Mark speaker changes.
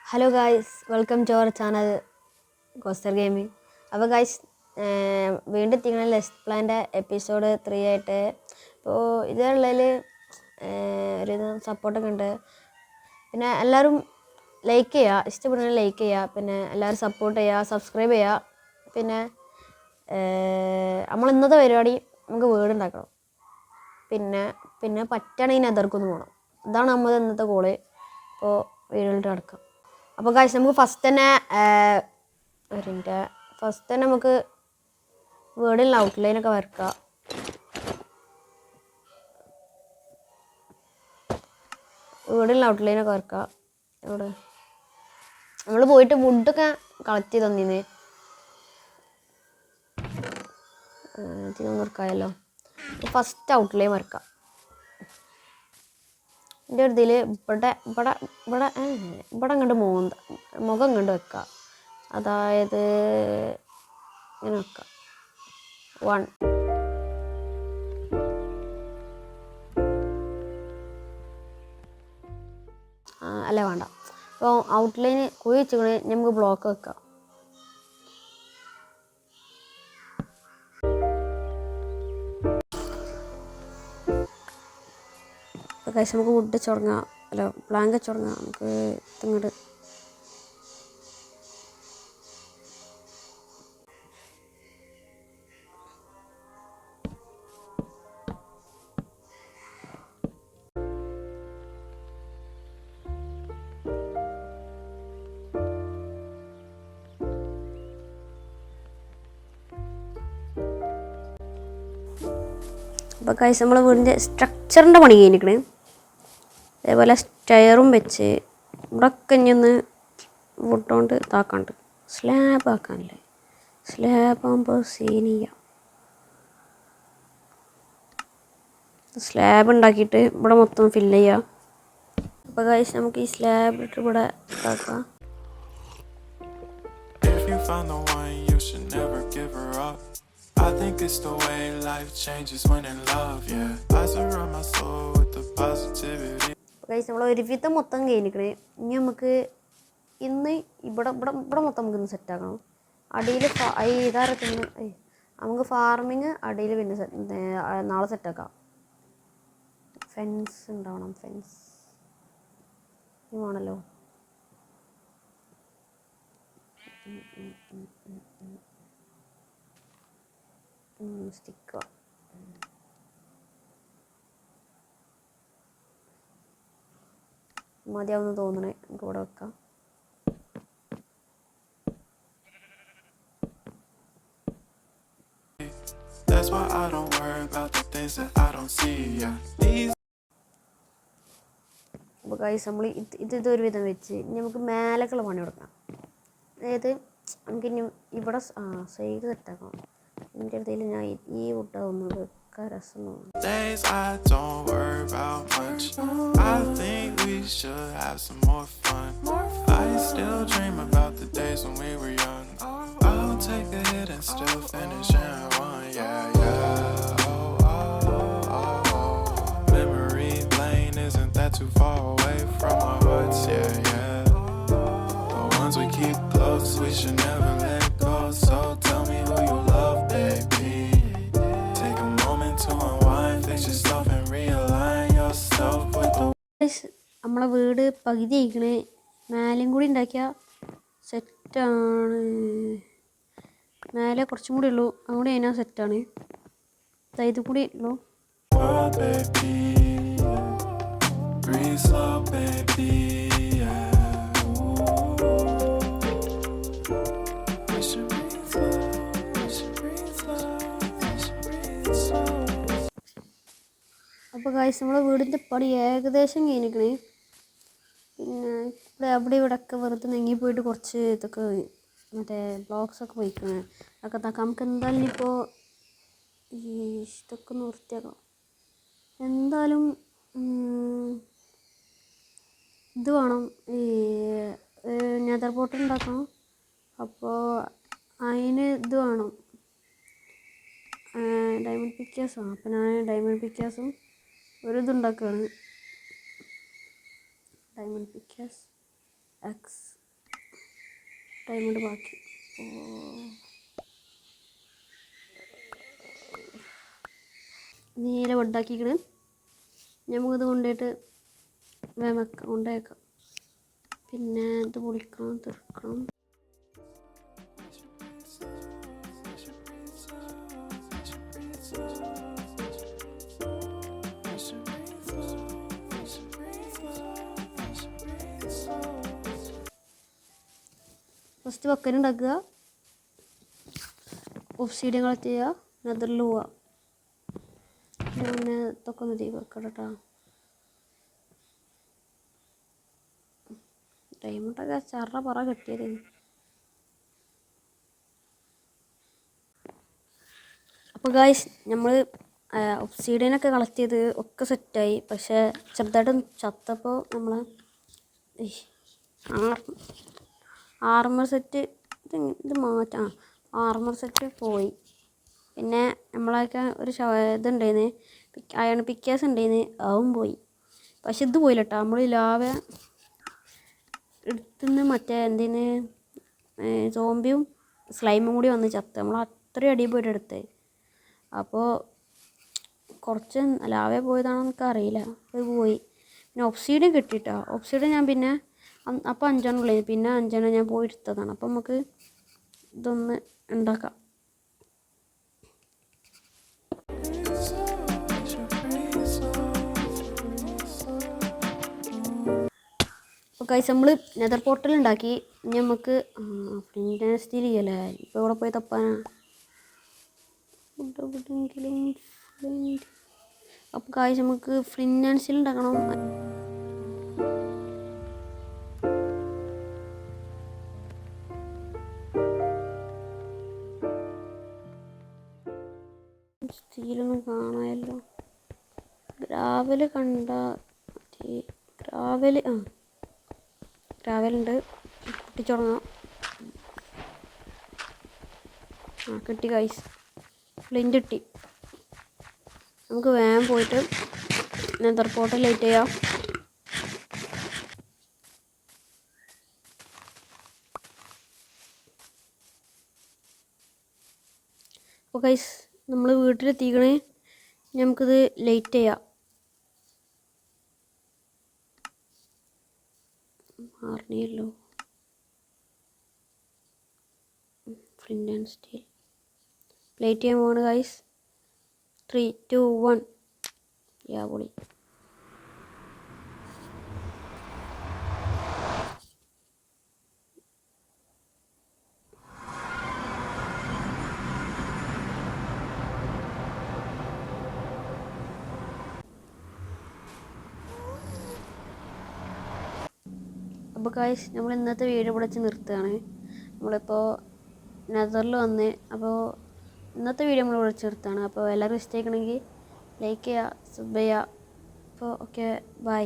Speaker 1: Hello guys, welcome to our channel coaster gaming. അപ്പോൾ guys, വീണ്ടും എത്തിക്കണ ലെസ്റ്റ് പ്ലാൻ്റെ എപ്പിസോഡ് 3 ആയിട്ട്. ഇപ്പോൾ ഇതുള്ളതിൽ ഒരു സപ്പോർട്ടൊക്കെ ഉണ്ട്. പിന്നെ എല്ലാവരും ലൈക്ക് ചെയ്യുക, ഇഷ്ടപ്പെടുന്ന ലൈക്ക് ചെയ്യുക, പിന്നെ എല്ലാവരും സപ്പോർട്ട് ചെയ്യുക, സബ്സ്ക്രൈബ് ചെയ്യുക. പിന്നെ നമ്മൾ ഇന്നത്തെ പരിപാടി നമുക്ക് വീടുണ്ടാക്കണം. പിന്നെ പറ്റുകയാണെങ്കിൽ നെതർക്കൊന്ന് പോകണം. ഇതാണ് നമ്മൾ ഇന്നത്തെ കോള്. അപ്പോൾ വീടുകളിട്ട് കിടക്കാം. അപ്പോൾ ഗായ്സ്, നമുക്ക് ഫസ്റ്റ് തന്നെ നമുക്ക് വേർഡിൽ ഔട്ട്ലൈനൊക്കെ വരക്കാം. ഇവിടെ നമ്മൾ പോയിട്ട് വുഡൊക്കെ കളക്ട് ചെയ്ത് തന്നിന്ന് നിർക്കാമല്ലോ. ഫസ്റ്റ് ഔട്ട്ലൈൻ വരക്കാം. എൻ്റെ ഒരു ഇതിൽ ഇവിടെ അങ്ങോട്ട് മുഖം ഇങ്ങോട്ട് വെക്കുക. അതായത് ഇങ്ങനെ വെക്കാം. 1 അല്ല വേണ്ട. അപ്പോൾ ഔട്ട്ലൈന് കുഴി വെച്ചുകൊണ്ട് നമുക്ക് ബ്ലോക്ക് വെക്കാം. കഴിച്ച് നമുക്ക് വുഡ് ചുടങ്ങാം. അല്ല, പ്ലാങ്ക് ചുടങ്ങാം. നമുക്ക് ഇങ്ങോട്ട് അപ്പോൾ കഴിച്ച് നമ്മൾ വീടിൻ്റെ സ്ട്രക്ചറിൻ്റെ പണി കഴിഞ്ഞിരിക്കണേ. അതേപോലെ സ്റ്റെയറും വെച്ച് ഇവിടെയൊക്കെ ഇനിയൊന്ന് വുഡ് കൊണ്ട് ഇതാക്കാണ്ട് സ്ലാബ് ആക്കാനല്ലേ. സ്ലാബ് ആകുമ്പോൾ സീൻ ചെയ്യാം. സ്ലാബ് ഉണ്ടാക്കിയിട്ട് ഇവിടെ മൊത്തം ഫില്ല് ചെയ്യാം. അപ്പോൾ കഴിച്ച് നമുക്ക് ഈ സ്ലാബ് ഇട്ട് ഇവിടെ ഇതാക്കാം. I think it's the way life changes when in love, yeah. I surround my soul with the positivity. Guys, നമ്മൾ ഒരുവിധം മൊത്തം കഴിഞ്ഞിരിക്കണേ. ഇനി നമുക്ക് ഇന്ന് ഇവിടെ മൊത്തം നമുക്ക് ഇന്ന് സെറ്റാക്കണം. അടിയിൽ നമുക്ക് ഫാർമിങ് അടിയിൽ പിന്നെ നാളെ സെറ്റാക്കാം. ഫെൻസ് ഉണ്ടാവണം. ഫെൻസ് വേണമല്ലോ. സ്റ്റിക്കർ മതിയാവുന്ന തോന്നണേ. നമുക്ക് ഇവിടെ വെക്കാം. അപ്പോൾ ഗൈസ്, നമ്മൾ ഇതൊരു വിധം വെച്ച് ഇനി നമുക്ക് മേലേക്കുള്ള പണി കൊടുക്കാം. അതായത് നമുക്കിനി ഇവിടെ സൈഡ് സെറ്റാക്കണം. എൻ്റെ അടുത്തിൽ ഞാൻ ഈ വുട്ടാവുന്നത് ഒക്കെ രസം തോന്നുന്നു.
Speaker 2: Too far away from our hearts, yeah, yeah. The ones we keep close, we should never let go. So tell me who you love, baby. Take a moment to unwind, fix yourself and realign yourself with the.
Speaker 1: നമ്മളെ വീട് പകുതി ആയിക്കണേ. മേലും കൂടി ഉണ്ടാക്കിയാൽ സെറ്റാണ്. മേലെ കുറച്ചും കൂടി ഉള്ളൂ. അതുകൂടി അതിനാ സെറ്റാണ്. ഇത് കൂടി ഉള്ളൂ.
Speaker 2: Breathe slow, baby, yeah. We should breathe slow, we should breathe slow, we should breathe slow.
Speaker 1: അപ്പോൾ ഗൈസ്, നമ്മളെ വീടിൻ്റെ പണി ഏകദേശം കഴിഞ്ഞിരിക്കണേ. പിന്നെ ഇവിടെയൊക്കെ വെറുതെ നെങ്ങി പോയിട്ട് കുറച്ച് ഇതൊക്കെ മറ്റേ ബ്ലോക്സൊക്കെ പോയിക്കണേ. അതൊക്കെ നമുക്ക് എന്തായാലും ഇനിയിപ്പോൾ ഇതൊക്കെ ഒന്ന് വൃത്തിയാക്കണം. എന്തായാലും ഇത് വേണം. ഈ നെതർ പോർട്ടൽ ഉണ്ടാക്കണം. അപ്പോൾ അതിന് ഇത് വേണം, ഡയമണ്ട് പിക്കാസ് വേണം. അപ്പോൾ ഞാൻ ഡയമണ്ട് പിക്കാസും ഒരു ഇതുണ്ടാക്കുകയാണ്. ഡയമണ്ട് പിക്കാസ് എക്സ് ഡയമണ്ട് ബാക്കി. നീല വട്ടാക്കിക്കണ്. നമുക്കിത് കൊണ്ടുപോയിട്ട് വേഗം കൊണ്ടുപോയേക്കാം. പിന്നെ ഇത് പൊളിക്കണം, തീർക്കണം. ഫസ്റ്റ് ബക്കറ്റ് ഉണ്ടാക്കുക, ഒബ്സിഡിയൻ കളക്ട് ചെയ്യുക, നെതറിൽ പോവുക. പിന്നെ ഇതൊക്കെ ഒന്ന് തീ വെക്കണം കേട്ടോ. ഡയമണ്ടൊക്കെ ചറ പറ കെട്ടിയത്. അപ്പോൾ ഗായ്സ് നമ്മൾ ഒബ്സിഡിയനൊക്കെ കളക്ട് ചെയ്ത് ഒക്കെ സെറ്റായി. പക്ഷേ ചെറുതായിട്ട് ചത്തപ്പോൾ നമ്മൾ ആർമർ സെറ്റ് ഇത് മാറ്റാം. ആർമർ സെറ്റ് പോയി. പിന്നെ നമ്മളൊക്കെ ഒരു ഇതുണ്ടായിരുന്നു, അയൺ പിക്കേഴ്സ് ഉണ്ടായിരുന്നു, അതും പോയി. പക്ഷെ ഇത് പോയില്ല കേട്ടോ. നമ്മൾ ലാവ എടുത്തുനിന്ന് മറ്റേ എന്തിന് സോംബിയും സ്ലൈമും കൂടി വന്ന് ചത്ത്. നമ്മൾ അത്രയും അടിയിൽ പോയിട്ട് എടുത്തത്. അപ്പോൾ കുറച്ച് ലാവേ പോയതാണോ എന്നൊക്കെ അറിയില്ല, അത് പോയി. പിന്നെ ഒബ്സിഡിയൻ കിട്ടിയിട്ടോ. ഒബ്സിഡിയൻ ഞാൻ പിന്നെ അപ്പോൾ 5 ഉള്ളത്, പിന്നെ 5 ഞാൻ പോയി എടുത്തതാണ്. അപ്പം നമുക്ക് ഇതൊന്ന് ഉണ്ടാക്കാം. അപ്പോൾ ഗൈസ് നമ്മൾ നെതർ പോർട്ടൽ ഉണ്ടാക്കി. ഇനി നമുക്ക് ഫ്ലിന്റ് ആൻഡ് സ്റ്റീൽ ചെയ്യല്ലേ. ഇപ്പോൾ ഇവിടെ പോയി തപ്പാനാ. അപ്പോൾ ഗൈസ് നമുക്ക് ഫ്ലിന്റ് ആൻഡ് സ്റ്റീൽ ഉണ്ടാക്കണം. സ്റ്റീലൊന്നും കാണാമല്ലോ. ഗ്രാവല് കണ്ട ഗ്രാവലുണ്ട്. പൊട്ടിച്ചുടങ്ങാം. കിട്ടി ഗൈസ്, ഫ്ലിന്റ് കിട്ടി. നമുക്ക് വേഗം പോയിട്ട് നെതർ പോർട്ടൽ ലൈറ്റ് ചെയ്യാം. അപ്പോൾ ഗൈസ് നമ്മൾ വീട്ടിലെത്തിക്കണേ. നമുക്കിത് ലൈറ്റ് ചെയ്യാം. മാറണിയല്ലോ. ഫ്ലിന്റ് ആൻഡ് സ്റ്റീൽ ലൈറ്റ് ചെയ്യാൻ പോവാണ് ഗൈസ്. 3, 2, 1. യാ പൊളി. അപ്പോൾ ഗൈസ് നമ്മൾ ഇന്നത്തെ വീഡിയോ ഇവിടെ വെച്ച് നിർത്തുകയാണ്. നമ്മളിപ്പോൾ നെതറിൽ വന്ന്, അപ്പോൾ ഇന്നത്തെ വീഡിയോ നമ്മൾ ഇവിടെ വെച്ച് നിർത്തുകയാണ്. അപ്പോൾ എല്ലാവരും ഇഷ്ടമായിക്കണമെങ്കിൽ ലൈക്ക് ചെയ്യുക, സബ് ചെയ്യുക. അപ്പോൾ ഓക്കെ, ബൈ.